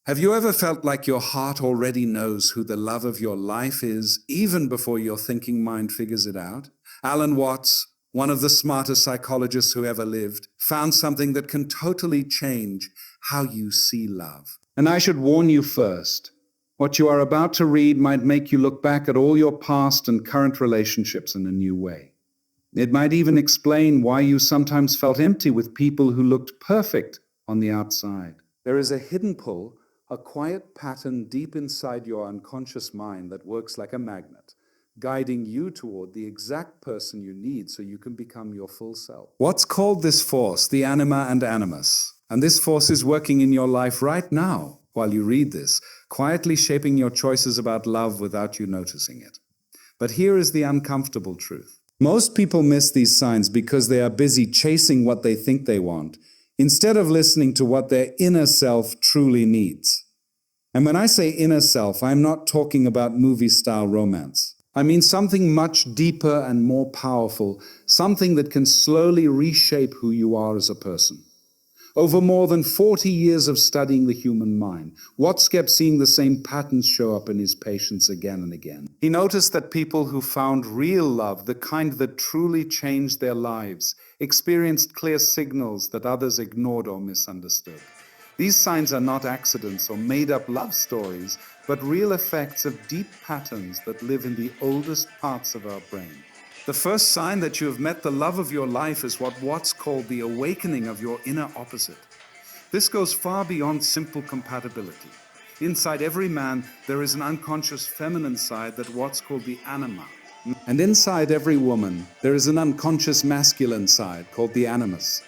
Have you ever felt like your heart already knows who the love of your life is, even before your thinking mind figures it out? Alan Watts, one of the smartest psychologists who ever lived, found something that can totally change how you see love. And I should warn you first, what you are about to read might make you look back at all your past and current relationships in a new way. It might even explain why you sometimes felt empty with people who looked perfect on the outside. There is a hidden pull, a quiet pattern deep inside your unconscious mind that works like a magnet, guiding you toward the exact person you need so you can become your full self. What's called this force the anima and animus? And this force is working in your life right now while you read this, quietly shaping your choices about love without you noticing it. But here is the uncomfortable truth. Most people miss these signs because they are busy chasing what they think they want, instead of listening to what their inner self truly needs. And when I say inner self, I'm not talking about movie-style romance. I mean something much deeper and more powerful, something that can slowly reshape who you are as a person. Over more than 40 years of studying the human mind, Watts kept seeing the same patterns show up in his patients again and again. He noticed that people who found real love, the kind that truly changed their lives, experienced clear signals that others ignored or misunderstood. These signs are not accidents or made-up love stories, but real effects of deep patterns that live in the oldest parts of our brain. The first sign that you have met the love of your life is what Watts called the awakening of your inner opposite. This goes far beyond simple compatibility. Inside every man, there is an unconscious feminine side that Watts called the anima. And inside every woman, there is an unconscious masculine side called the animus.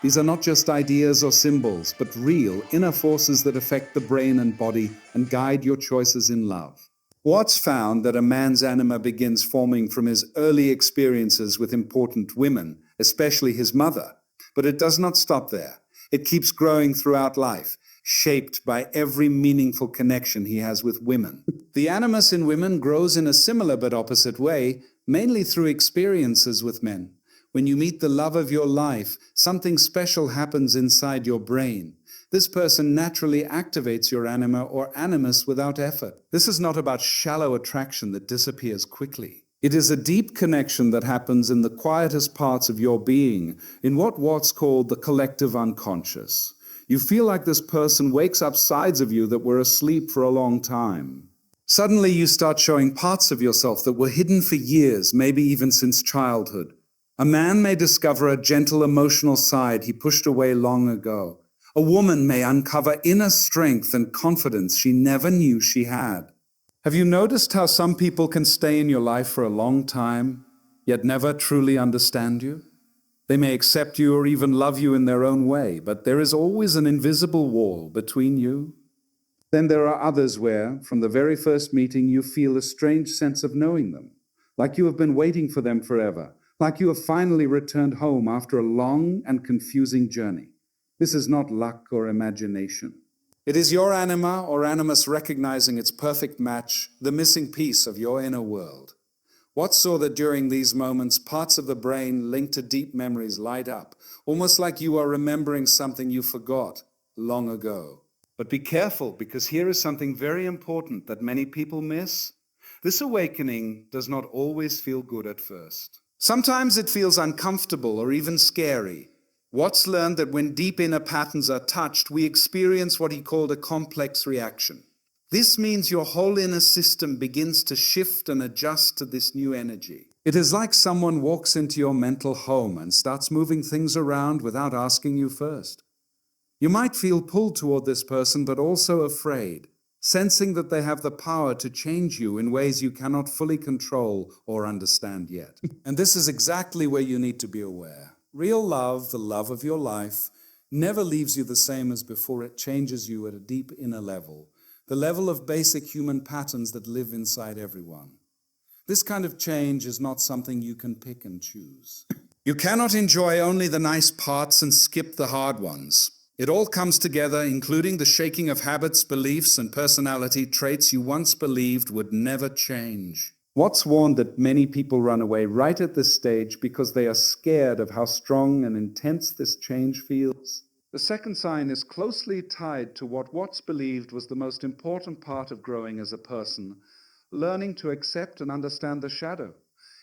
These are not just ideas or symbols, but real inner forces that affect the brain and body and guide your choices in love. Watts found that a man's anima begins forming from his early experiences with important women, especially his mother. But it does not stop there. It keeps growing throughout life, shaped by every meaningful connection he has with women. The animus in women grows in a similar but opposite way, mainly through experiences with men. When you meet the love of your life, something special happens inside your brain. This person naturally activates your anima or animus without effort. This is not about shallow attraction that disappears quickly. It is a deep connection that happens in the quietest parts of your being, in what Watts called the collective unconscious. You feel like this person wakes up sides of you that were asleep for a long time. Suddenly you start showing parts of yourself that were hidden for years, maybe even since childhood. A man may discover a gentle emotional side he pushed away long ago. A woman may uncover inner strength and confidence she never knew she had. Have you noticed how some people can stay in your life for a long time, yet never truly understand you? They may accept you or even love you in their own way, but there is always an invisible wall between you. Then there are others where, from the very first meeting, you feel a strange sense of knowing them, like you have been waiting for them forever, like you have finally returned home after a long and confusing journey. This is not luck or imagination. It is your anima or animus recognizing its perfect match, the missing piece of your inner world. Watts saw that during these moments, parts of the brain linked to deep memories light up, almost like you are remembering something you forgot long ago. But be careful, because here is something very important that many people miss. This awakening does not always feel good at first. Sometimes it feels uncomfortable or even scary. Watts learned that when deep inner patterns are touched, we experience what he called a complex reaction. This means your whole inner system begins to shift and adjust to this new energy. It is like someone walks into your mental home and starts moving things around without asking you first. You might feel pulled toward this person, but also afraid, sensing that they have the power to change you in ways you cannot fully control or understand yet. And this is exactly where you need to be aware. Real love, the love of your life, never leaves you the same as before. It changes you at a deep inner level, the level of basic human patterns that live inside everyone. This kind of change is not something you can pick and choose. You cannot enjoy only the nice parts and skip the hard ones. It all comes together, including the shaking of habits, beliefs, and personality traits you once believed would never change. Watts warned that many people run away right at this stage because they are scared of how strong and intense this change feels. The second sign is closely tied to what Watts believed was the most important part of growing as a person, learning to accept and understand the shadow.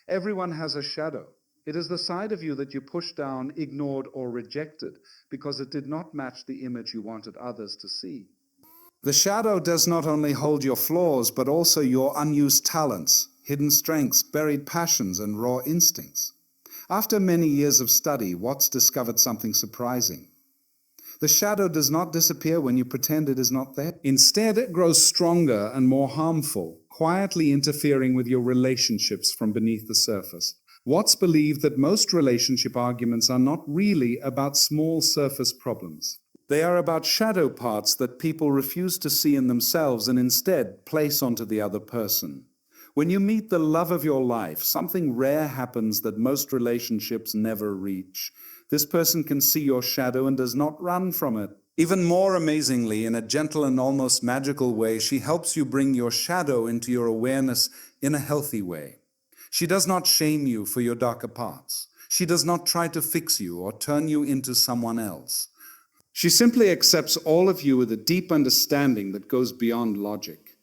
Everyone has a shadow. It is the side of you that you pushed down, ignored, or rejected because it did not match the image you wanted others to see. The shadow does not only hold your flaws, but also your unused talents, hidden strengths, buried passions, and raw instincts. After many years of study, Watts discovered something surprising. The shadow does not disappear when you pretend it is not there. Instead, it grows stronger and more harmful, quietly interfering with your relationships from beneath the surface. Watts believed that most relationship arguments are not really about small surface problems. They are about shadow parts that people refuse to see in themselves and instead place onto the other person. When you meet the love of your life, something rare happens that most relationships never reach. This person can see your shadow and does not run from it. Even more amazingly, in a gentle and almost magical way, she helps you bring your shadow into your awareness in a healthy way. She does not shame you for your darker parts. She does not try to fix you or turn you into someone else. She simply accepts all of you with a deep understanding that goes beyond logic.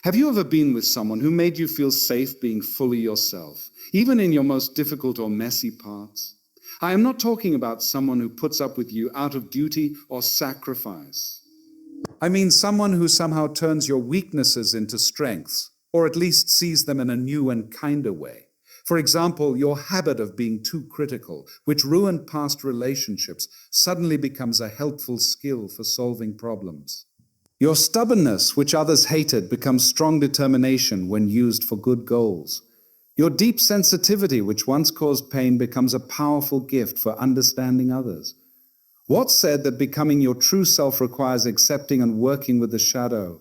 Have you ever been with someone who made you feel safe being fully yourself, even in your most difficult or messy parts? I am not talking about someone who puts up with you out of duty or sacrifice. I mean someone who somehow turns your weaknesses into strengths, or at least sees them in a new and kinder way. For example, your habit of being too critical, which ruined past relationships, suddenly becomes a helpful skill for solving problems. Your stubbornness, which others hated, becomes strong determination when used for good goals. Your deep sensitivity, which once caused pain, becomes a powerful gift for understanding others. Watts said that becoming your true self requires accepting and working with the shadow.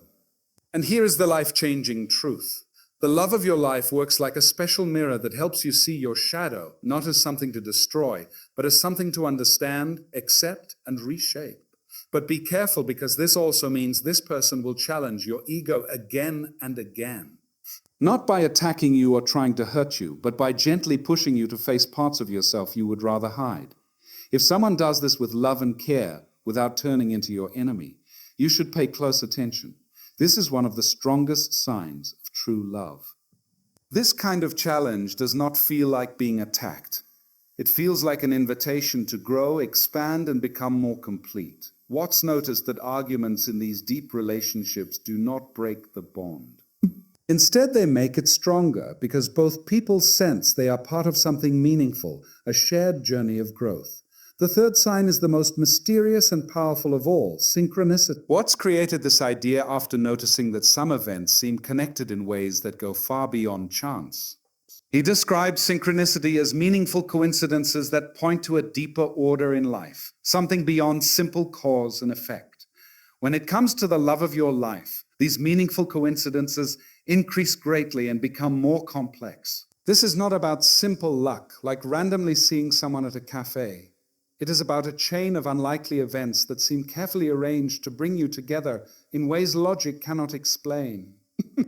And here is the life-changing truth. The love of your life works like a special mirror that helps you see your shadow, not as something to destroy, but as something to understand, accept, and reshape. But be careful, because this also means this person will challenge your ego again and again. Not by attacking you or trying to hurt you, but by gently pushing you to face parts of yourself you would rather hide. If someone does this with love and care, without turning into your enemy, you should pay close attention. This is one of the strongest signs of true love. This kind of challenge does not feel like being attacked. It feels like an invitation to grow, expand, and become more complete. Watts noticed that arguments in these deep relationships do not break the bond. Instead, they make it stronger, because both people sense they are part of something meaningful, a shared journey of growth. The third sign is the most mysterious and powerful of all, synchronicity. Watts created this idea after noticing that some events seem connected in ways that go far beyond chance. He described synchronicity as meaningful coincidences that point to a deeper order in life, something beyond simple cause and effect. When it comes to the love of your life, these meaningful coincidences increase greatly and become more complex. This is not about simple luck, like randomly seeing someone at a cafe. It is about a chain of unlikely events that seem carefully arranged to bring you together in ways logic cannot explain.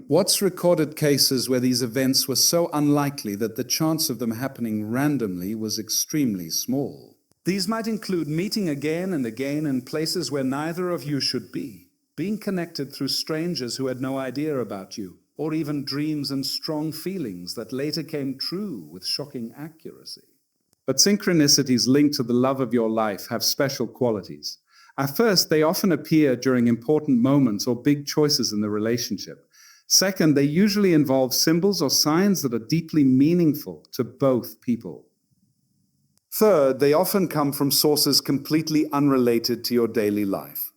Watts recorded cases where these events were so unlikely that the chance of them happening randomly was extremely small. These might include meeting again and again in places where neither of you should be, being connected through strangers who had no idea about you, or even dreams and strong feelings that later came true with shocking accuracy. But synchronicities linked to the love of your life have special qualities. At first, they often appear during important moments or big choices in the relationship. Second, they usually involve symbols or signs that are deeply meaningful to both people. Third, they often come from sources completely unrelated to your daily life.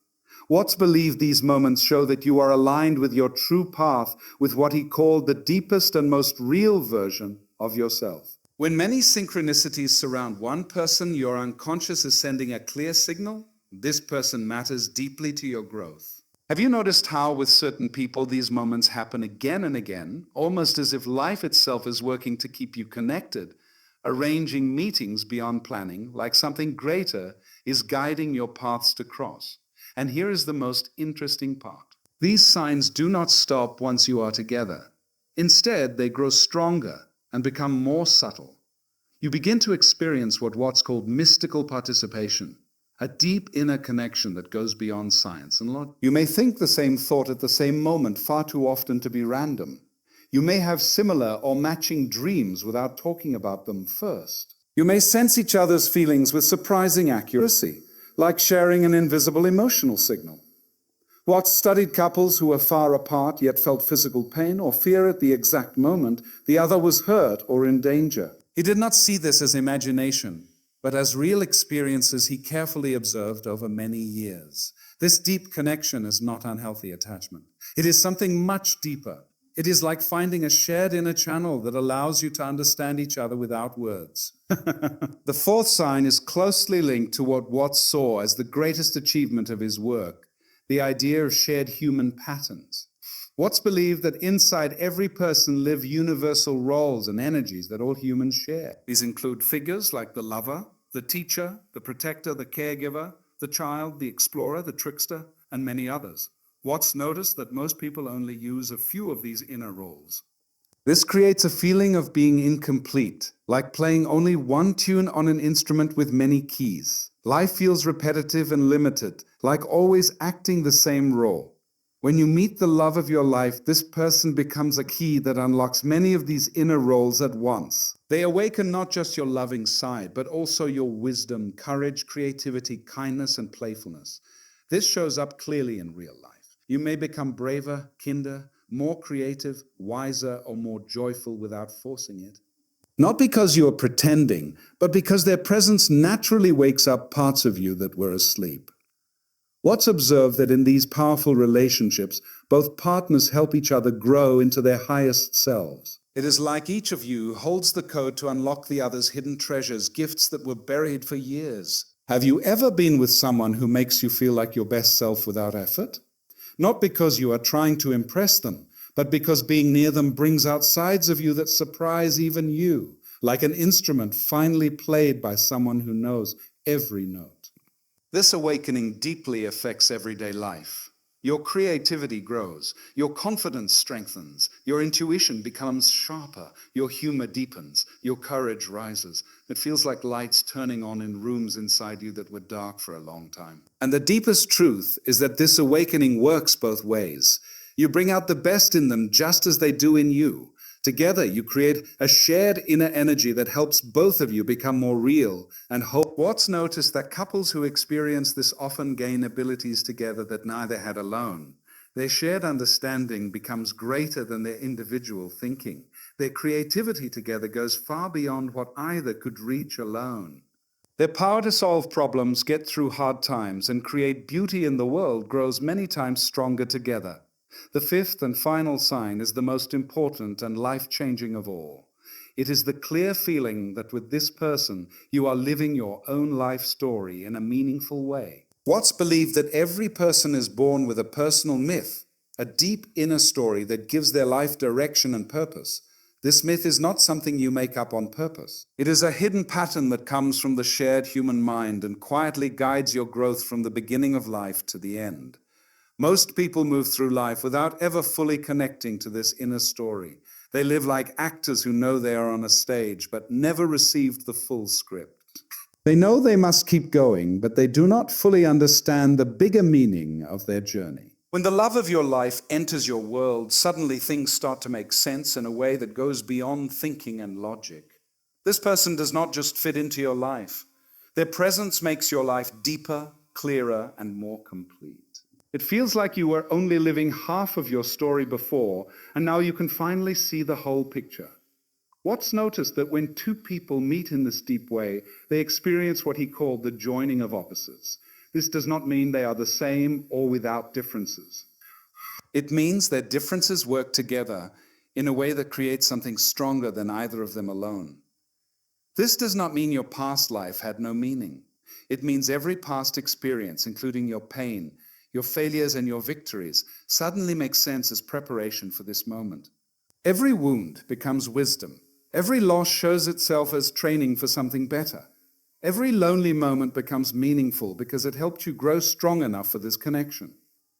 Watts believed these moments show that you are aligned with your true path, with what he called the deepest and most real version of yourself. When many synchronicities surround one person, your unconscious is sending a clear signal. This person matters deeply to your growth. Have you noticed how with certain people these moments happen again and again, almost as if life itself is working to keep you connected, arranging meetings beyond planning, like something greater is guiding your paths to cross? And here is the most interesting part. These signs do not stop once you are together. Instead, they grow stronger and become more subtle. You begin to experience what Watts called mystical participation, a deep inner connection that goes beyond science and logic. You may think the same thought at the same moment far too often to be random. You may have similar or matching dreams without talking about them first. You may sense each other's feelings with surprising accuracy, like sharing an invisible emotional signal. Watts studied couples who were far apart yet felt physical pain or fear at the exact moment the other was hurt or in danger. He did not see this as imagination, but as real experiences he carefully observed over many years. This deep connection is not unhealthy attachment. It is something much deeper. It is like finding a shared inner channel that allows you to understand each other without words. The fourth sign is closely linked to what Watts saw as the greatest achievement of his work, the idea of shared human patterns. Watts believed that inside every person live universal roles and energies that all humans share. These include figures like the lover, the teacher, the protector, the caregiver, the child, the explorer, the trickster, and many others. Watts noticed that most people only use a few of these inner roles. This creates a feeling of being incomplete, like playing only one tune on an instrument with many keys. Life feels repetitive and limited, like always acting the same role. When you meet the love of your life, this person becomes a key that unlocks many of these inner roles at once. They awaken not just your loving side, but also your wisdom, courage, creativity, kindness, and playfulness. This shows up clearly in real life. You may become braver, kinder, more creative, wiser, or more joyful without forcing it. Not because you are pretending, but because their presence naturally wakes up parts of you that were asleep. Watts observed that in these powerful relationships, both partners help each other grow into their highest selves. It is like each of you holds the code to unlock the other's hidden treasures, gifts that were buried for years. Have you ever been with someone who makes you feel like your best self without effort? Not because you are trying to impress them, but because being near them brings out sides of you that surprise even you, like an instrument finely played by someone who knows every note. This awakening deeply affects everyday life. Your creativity grows, your confidence strengthens, your intuition becomes sharper, your humor deepens, your courage rises. It feels like lights turning on in rooms inside you that were dark for a long time. And the deepest truth is that this awakening works both ways. You bring out the best in them just as they do in you. Together, you create a shared inner energy that helps both of you become more real and whole. Watts noticed that couples who experience this often gain abilities together that neither had alone. Their shared understanding becomes greater than their individual thinking. Their creativity together goes far beyond what either could reach alone. Their power to solve problems, get through hard times, and create beauty in the world grows many times stronger together. The fifth and final sign is the most important and life-changing of all. It is the clear feeling that with this person, you are living your own life story in a meaningful way. Watts believed that every person is born with a personal myth, a deep inner story that gives their life direction and purpose. This myth is not something you make up on purpose. It is a hidden pattern that comes from the shared human mind and quietly guides your growth from the beginning of life to the end. Most people move through life without ever fully connecting to this inner story. They live like actors who know they are on a stage, but never received the full script. They know they must keep going, but they do not fully understand the bigger meaning of their journey. When the love of your life enters your world, suddenly things start to make sense in a way that goes beyond thinking and logic. This person does not just fit into your life. Their presence makes your life deeper, clearer, and more complete. It feels like you were only living half of your story before, and now you can finally see the whole picture. Watts noticed that when two people meet in this deep way, they experience what he called the joining of opposites. This does not mean they are the same or without differences. It means that differences work together in a way that creates something stronger than either of them alone. This does not mean your past life had no meaning. It means every past experience, including your pain, your failures and your victories, suddenly make sense as preparation for this moment. Every wound becomes wisdom. Every loss shows itself as training for something better. Every lonely moment becomes meaningful because it helped you grow strong enough for this connection.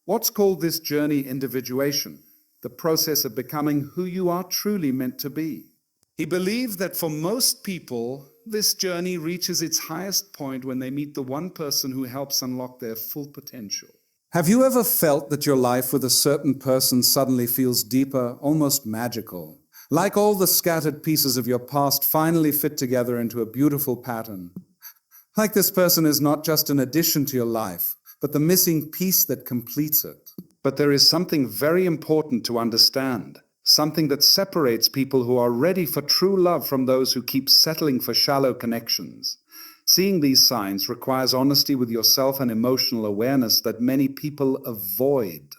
Watts called this journey individuation, the process of becoming who you are truly meant to be. He believed that for most people, This journey reaches its highest point when they meet the one person who helps unlock their full potential. Have you ever felt that your life with a certain person suddenly feels deeper, almost magical? Like all the scattered pieces of your past finally fit together into a beautiful pattern. Like this person is not just an addition to your life, but the missing piece that completes it. But there is something very important to understand. Something that separates people who are ready for true love from those who keep settling for shallow connections. Seeing these signs requires honesty with yourself and emotional awareness that many people avoid.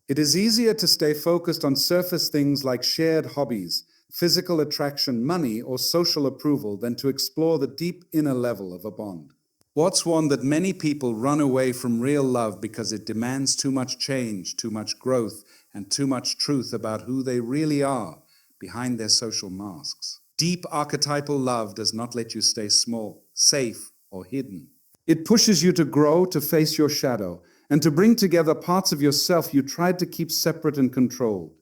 It is easier to stay focused on surface things like shared hobbies, physical attraction, money, or social approval than to explore the deep inner level of a bond. What's one that many people run away from real love because it demands too much change, too much growth, and too much truth about who they really are behind their social masks. Deep archetypal love does not let you stay small, safe, or hidden. It pushes you to grow, to face your shadow, and to bring together parts of yourself you tried to keep separate and controlled.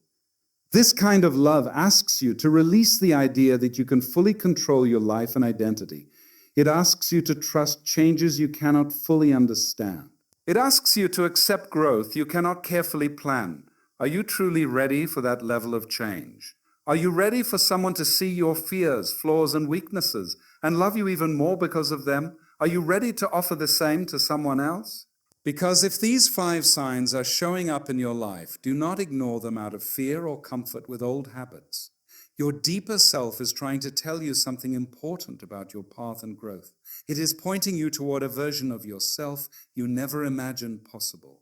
This kind of love asks you to release the idea that you can fully control your life and identity. It asks you to trust changes you cannot fully understand. It asks you to accept growth you cannot carefully plan. Are you truly ready for that level of change? Are you ready for someone to see your fears, flaws, and weaknesses and love you even more because of them? Are you ready to offer the same to someone else? Because if these 5 signs are showing up in your life, do not ignore them out of fear or comfort with old habits. Your deeper self is trying to tell you something important about your path and growth. It is pointing you toward a version of yourself you never imagined possible.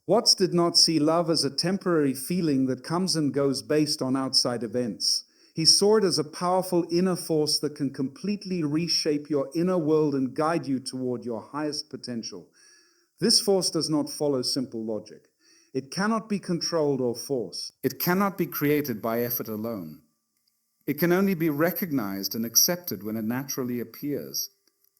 Watts did not see love as a temporary feeling that comes and goes based on outside events. He saw it as a powerful inner force that can completely reshape your inner world and guide you toward your highest potential. This force does not follow simple logic. It cannot be controlled or forced. It cannot be created by effort alone. It can only be recognized and accepted when it naturally appears.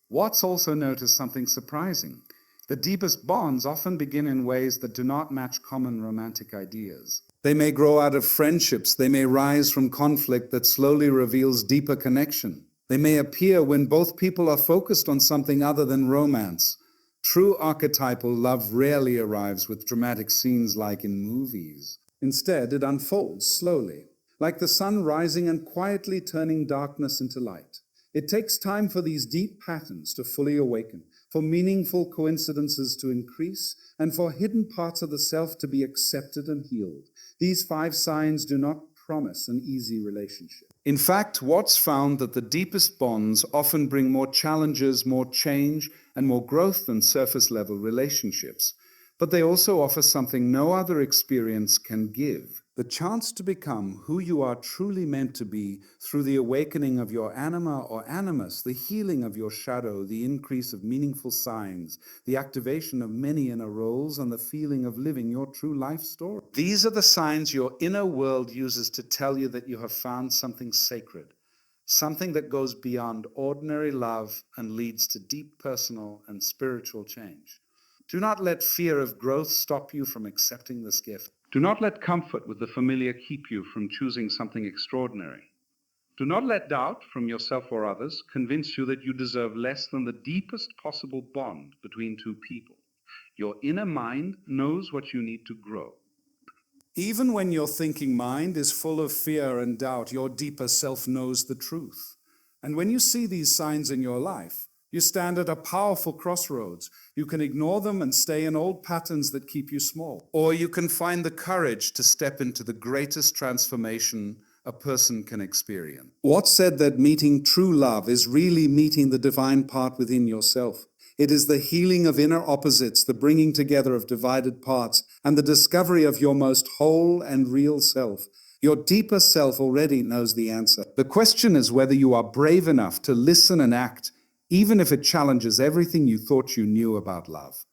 Watts also noticed something surprising. The deepest bonds often begin in ways that do not match common romantic ideas. They may grow out of friendships. They may rise from conflict that slowly reveals deeper connection. They may appear when both people are focused on something other than romance. True archetypal love rarely arrives with dramatic scenes like in movies. Instead, it unfolds slowly, like the sun rising and quietly turning darkness into light. It takes time for these deep patterns to fully awaken, for meaningful coincidences to increase, and for hidden parts of the self to be accepted and healed. These 5 signs do not promise an easy relationship. In fact, Watts found that the deepest bonds often bring more challenges, more change, and more growth than surface-level relationships. But they also offer something no other experience can give: the chance to become who you are truly meant to be through the awakening of your anima or animus, the healing of your shadow, the increase of meaningful signs, the activation of many inner roles, and the feeling of living your true life story. These are the signs your inner world uses to tell you that you have found something sacred, something that goes beyond ordinary love and leads to deep personal and spiritual change. Do not let fear of growth stop you from accepting this gift. Do not let comfort with the familiar keep you from choosing something extraordinary. Do not let doubt from yourself or others convince you that you deserve less than the deepest possible bond between 2 people. Your inner mind knows what you need to grow. Even when your thinking mind is full of fear and doubt, your deeper self knows the truth. And when you see these signs in your life, you stand at a powerful crossroads. You can ignore them and stay in old patterns that keep you small. Or you can find the courage to step into the greatest transformation a person can experience. Watts said that meeting true love is really meeting the divine part within yourself. It is the healing of inner opposites, the bringing together of divided parts, and the discovery of your most whole and real self. Your deeper self already knows the answer. The question is whether you are brave enough to listen and act, even if it challenges everything you thought you knew about love.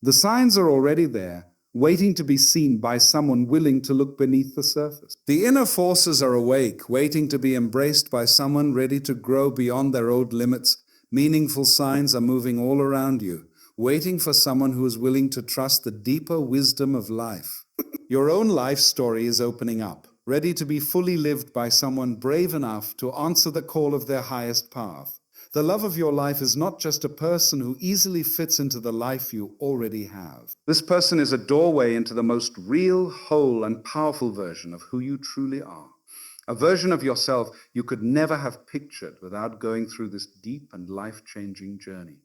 The signs are already there, waiting to be seen by someone willing to look beneath the surface. The inner forces are awake, waiting to be embraced by someone ready to grow beyond their old limits. Meaningful signs are moving all around you, waiting for someone who is willing to trust the deeper wisdom of life. Your own life story is opening up. ready to be fully lived by someone brave enough to answer the call of their highest path. The love of your life is not just a person who easily fits into the life you already have. This person is a doorway into the most real, whole, and powerful version of who you truly are. A version of yourself you could never have pictured without going through this deep and life-changing journey.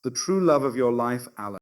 The true love of your life, Alan,